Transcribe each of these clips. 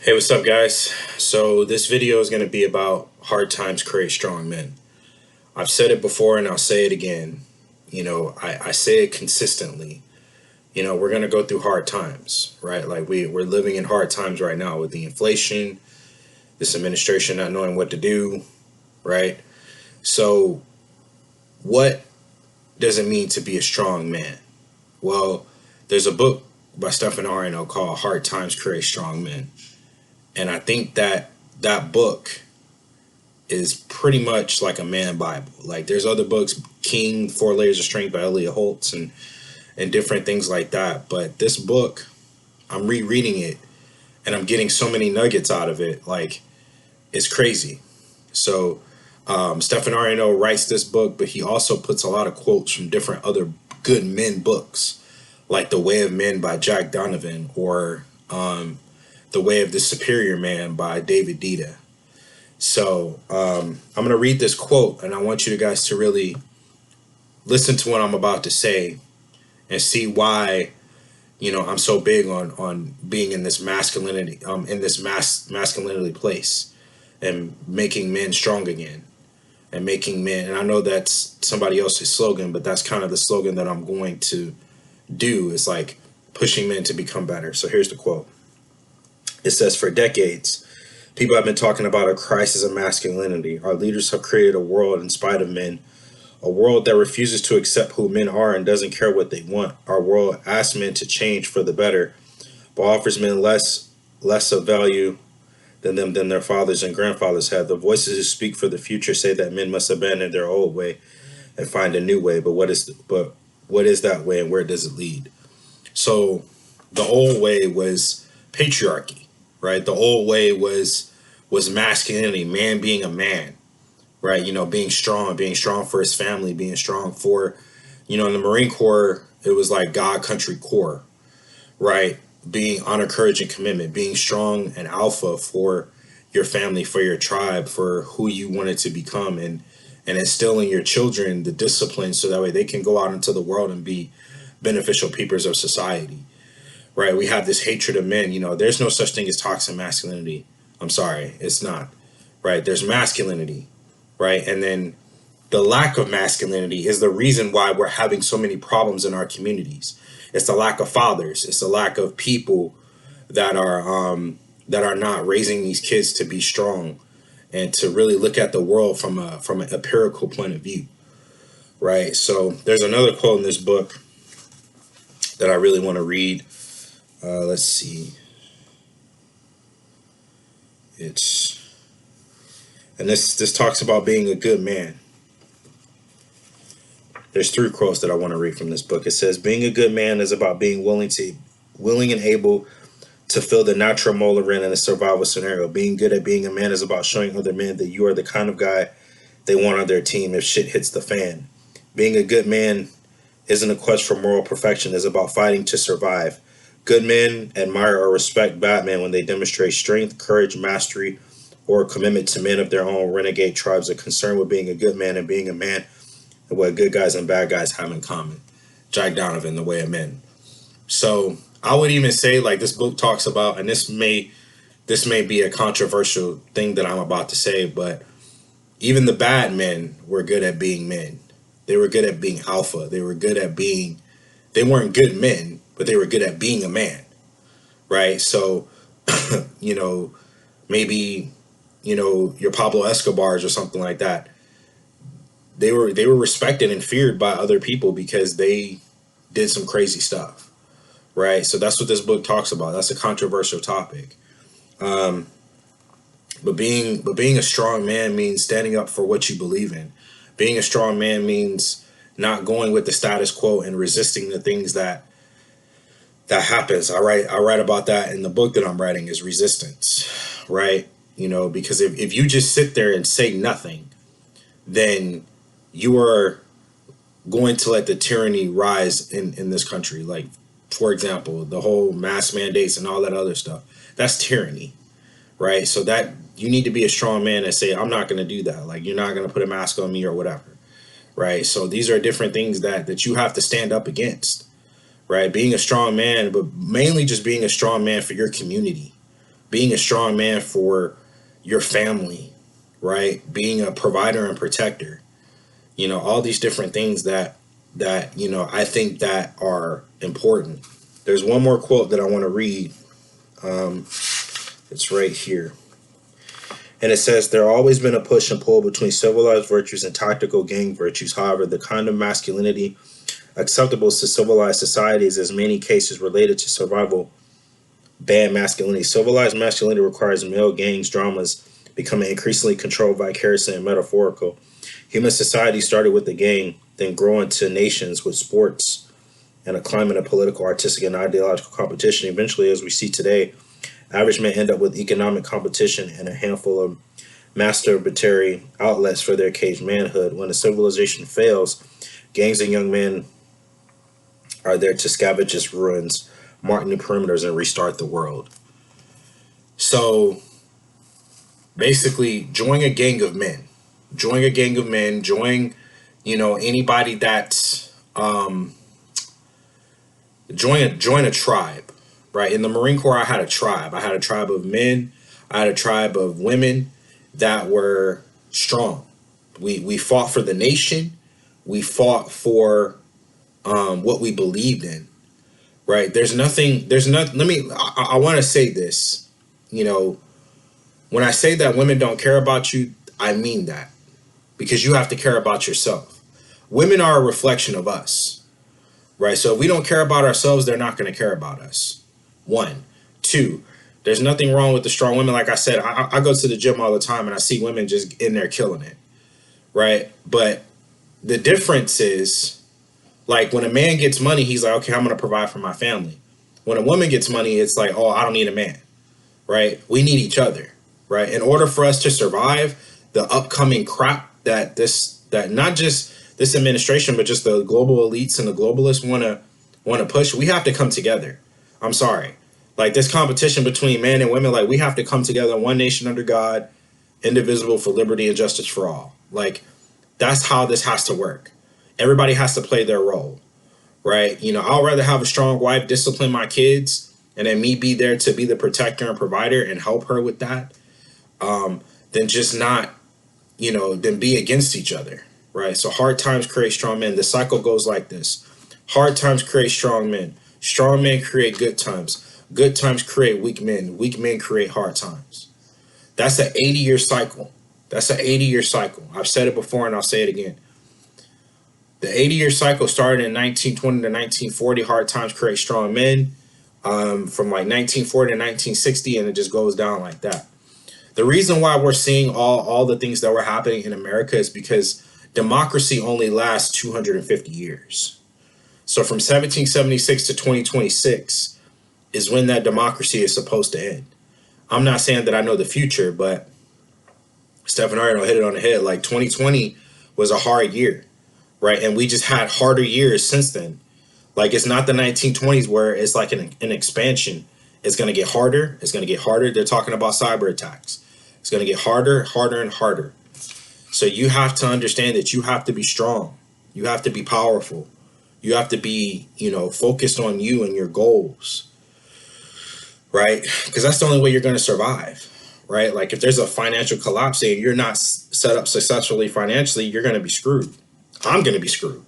Hey, what's up, guys? So, this video is going to be about hard times create strong men. I've said it before and I'll say it again. I say it consistently. We're going to go through hard times, right? Like, we're living in hard times right now with the inflation, this administration not knowing what to do, right? So, what does it mean to be a strong man? Well, there's a book by Steffan Aarino called Hard Times Create Strong Men. And I think that book is pretty much like a man Bible. Like there's other books, King, Four Layers of Strength by Elliot Holtz and different things like that. But this book, I'm rereading it and I'm getting so many nuggets out of it. Like it's crazy. So Steffan Aarino writes this book, but he also puts a lot of quotes from different other good men books, like The Way of Men by Jack Donovan or The Way of the Superior Man by David Dita. So I'm going to read this quote, and I want you guys to really listen to what I'm about to say and see why, I'm so big on being in this masculinity, in this masculinity place and making men strong again and making men. And I know that's somebody else's slogan, but that's kind of the slogan that I'm going to do is like pushing men to become better. So here's the quote. It says, for decades, people have been talking about a crisis of masculinity. Our leaders have created a world in spite of men, a world that refuses to accept who men are and doesn't care what they want. Our world asks men to change for the better, but offers men less of value than their fathers and grandfathers had. The voices who speak for the future say that men must abandon their old way and find a new way. But what is that way and where does it lead? So the old way was patriarchy, right? The old way was masculinity, man being a man, right? Being strong for his family, being strong for, in the Marine Corps, it was like God, country, core, right? Being honor, courage, and commitment, being strong and alpha for your family, for your tribe, for who you wanted to become, and instilling your children the discipline so that way they can go out into the world and be beneficial peoples of society. Right, we have this hatred of men. There's no such thing as toxic masculinity. I'm sorry, it's not. Right, there's masculinity, right, and then the lack of masculinity is the reason why we're having so many problems in our communities. It's the lack of fathers. It's the lack of people that are not raising these kids to be strong and to really look at the world from an empirical point of view. Right. So there's another quote in this book that I really want to read. Let's see. This talks about being a good man. There's three quotes that I want to read from this book. It says, being a good man is about being willing and able to fill the natural mold we're in a survival scenario. Being good at being a man is about showing other men that you are the kind of guy they want on their team if shit hits the fan. Being a good man isn't a quest for moral perfection. It's about fighting to survive. Good men admire or respect bad men when they demonstrate strength, courage, mastery, or commitment to men of their own. Renegade tribes are concerned with being a good man and being a man and what good guys and bad guys have in common. Jack Donovan, The Way of Men. So I would even say, like, this book talks about, and this may be a controversial thing that I'm about to say, but even the bad men were good at being men. They were good at being alpha. They weren't good men, but they were good at being a man, right? So, maybe, your Pablo Escobars or something like that. They were respected and feared by other people because they did some crazy stuff, right? So that's what this book talks about. That's a controversial topic. But being a strong man means standing up for what you believe in. Being a strong man means not going with the status quo and resisting the things that happens. I write about that in the book that I'm writing, is resistance, right? Because if you just sit there and say nothing, then you are going to let the tyranny rise in this country. Like, for example, the whole mask mandates and all that other stuff. That's tyranny, right? So that you need to be a strong man and say, I'm not going to do that. Like, you're not going to put a mask on me or whatever, right? So these are different things that you have to stand up against, right? Being a strong man, but mainly just being a strong man for your community, being a strong man for your family, right? Being a provider and protector, all these different things that I think that are important. There's one more quote that I want to read. It's right here. And it says, there always been a push and pull between civilized virtues and tactical gang virtues. However, the kind of masculinity acceptable to civilized societies is in many cases related to survival band masculinity. Civilized masculinity requires male gangs, dramas becoming increasingly controlled, vicarious, and metaphorical. Human society started with the gang, then growing to nations with sports and a climate of political, artistic, and ideological competition. Eventually, as we see today, average men end up with economic competition and a handful of masturbatory outlets for their caged manhood. When a civilization fails, gangs and young men are there to scavenge its ruins, mark new perimeters, and restart the world. So basically, join a gang of men. Join a gang of men. Join, anybody that's join a tribe, right? In the Marine Corps, I had a tribe. I had a tribe of men. I had a tribe of women that were strong. We fought for the nation. We fought for what we believed in, right? I want to say this, when I say that women don't care about you, I mean that, because you have to care about yourself. Women are a reflection of us, right? So if we don't care about ourselves, they're not going to care about us. One. Two, there's nothing wrong with the strong women. Like I said, I go to the gym all the time and I see women just in there killing it, right? But the difference is, like, when a man gets money, he's like, okay, I'm going to provide for my family. When a woman gets money, it's like, oh, I don't need a man, right? We need each other, right? In order for us to survive the upcoming crap that not just this administration, but just the global elites and the globalists want to push, we have to come together. I'm sorry. Like, this competition between men and women, like, we have to come together, one nation under God, indivisible, for liberty and justice for all. Like, that's how this has to work. Everybody has to play their role, right? I'd rather have a strong wife discipline my kids and then me be there to be the protector and provider and help her with that, than just not, than be against each other, right? So hard times create strong men. The cycle goes like this. Hard times create strong men. Strong men create good times. Good times create weak men. Weak men create hard times. That's an 80-year cycle. That's an 80-year cycle. I've said it before and I'll say it again. The 80-year cycle started in 1920 to 1940. Hard times create strong men, from like 1940 to 1960, and it just goes down like that. The reason why we're seeing all the things that were happening in America is because democracy only lasts 250 years. So from 1776 to 2026 is when that democracy is supposed to end. I'm not saying that I know the future, but Steffan Aarino hit it on the head. Like, 2020 was a hard year, right? And we just had harder years since then. Like, it's not the 1920s where it's like an expansion. It's going to get harder. It's going to get harder. They're talking about cyber attacks. It's going to get harder, harder, and harder. So you have to understand that you have to be strong. You have to be powerful. You have to be, focused on you and your goals, right? Because that's the only way you're going to survive, right? Like, if there's a financial collapse and you're not set up successfully financially, you're going to be screwed. I'm going to be screwed,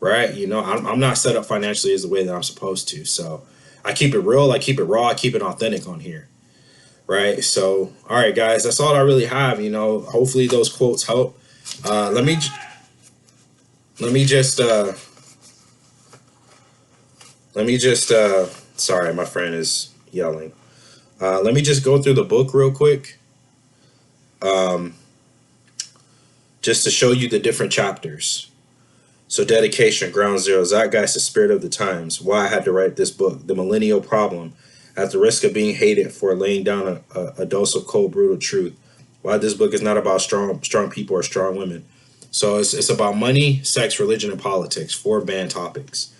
right? I'm not set up financially as the way that I'm supposed to. So I keep it real. I keep it raw. I keep it authentic on here, right? So, all right, guys, that's all I really have. Hopefully those quotes help. Let me just sorry, my friend is yelling. Let me just go through the book real quick, just to show you the different chapters. So, dedication, ground zero, zeitgeist, the spirit of the times, why I had to write this book, the millennial problem, at the risk of being hated for laying down a dose of cold, brutal truth, why this book is not about strong people or strong women. So it's about money, sex, religion, and politics, 4 banned topics.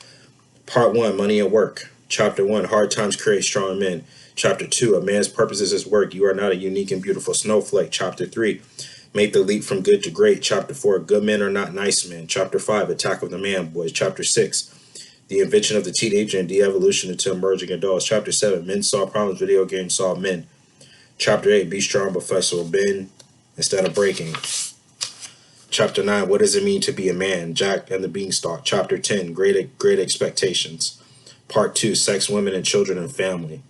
Part 1, money and work. Chapter 1, hard times create strong men. Chapter 2, a man's purpose is his work. You are not a unique and beautiful snowflake. Chapter 3, make the leap from good to great. Chapter 4, good men are not nice men. Chapter 5, attack of the man boys. Chapter 6, the invention of the teenager and de-evolution into emerging adults. Chapter 7, men solve problems, video games solve men. Chapter 8, be strong but flexible, bend instead of breaking. Chapter 9, what does it mean to be a man? Jack and the Beanstalk. Chapter 10, great expectations. Part 2, sex, women, and children and family.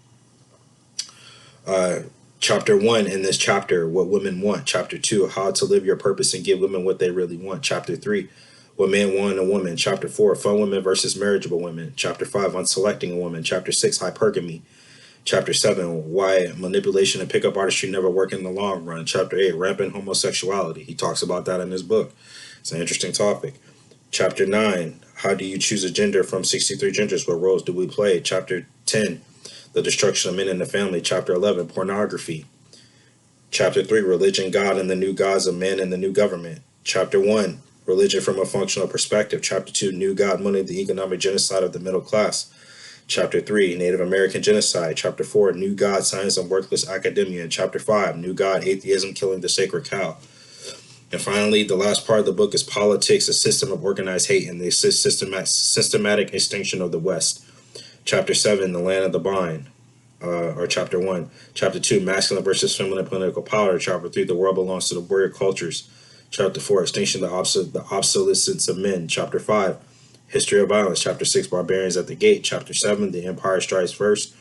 Chapter 1, in this chapter, what women want. Chapter 2, how to live your purpose and give women what they really want. Chapter 3, what men want in a woman. Chapter 4, fun women versus marriageable women. Chapter 5, on selecting a woman. Chapter 6, hypergamy. Chapter 7, why manipulation and pickup artistry never work in the long run. Chapter 8, rampant homosexuality. He talks about that in his book. It's an interesting topic. Chapter 9, how do you choose a gender from 63 genders? What roles do we play? Chapter 10, the destruction of men in the family. Chapter 11, pornography. Chapter 3, religion, God, and the new gods of men and the new government. Chapter 1, religion from a functional perspective. Chapter 2, new God, money, the economic genocide of the middle class. Chapter 3, Native American genocide. Chapter 4, new God, science, and worthless academia. And Chapter 5, new God, atheism, killing the sacred cow. And finally, the last part of the book is politics, a system of organized hate, and the systematic extinction of the West. Chapter 7, the land of the blind, or Chapter 1. Chapter 2, masculine versus feminine political power. Chapter 3, the world belongs to the warrior cultures. Chapter 4, extinction, the obsolescence of men. Chapter 5, history of violence. Chapter 6, barbarians at the gate. Chapter 7, the empire strikes first.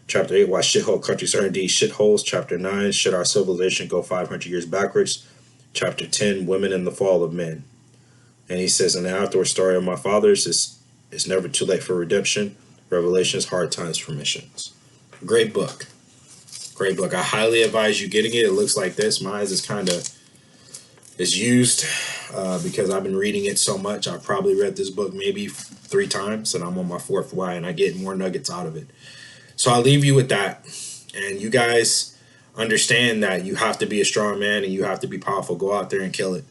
Chapter 8, why shithole countries are indeed shitholes. Chapter 9, should our civilization go 500 years backwards. Chapter 10, women and the fall of men. And he says, and the afterward story of my fathers is never too late for redemption. Revelations, hard times for missions. Great book. Great book. I highly advise you getting it. It looks like this. My eyes is used because I've been reading it so much. I've probably read this book maybe 3 times, and I'm on my 4th why, and I get more nuggets out of it. So I'll leave you with that. And you guys understand that you have to be a strong man and you have to be powerful. Go out there and kill it.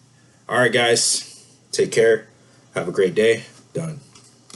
All right, guys. Take care. Have a great day. Done.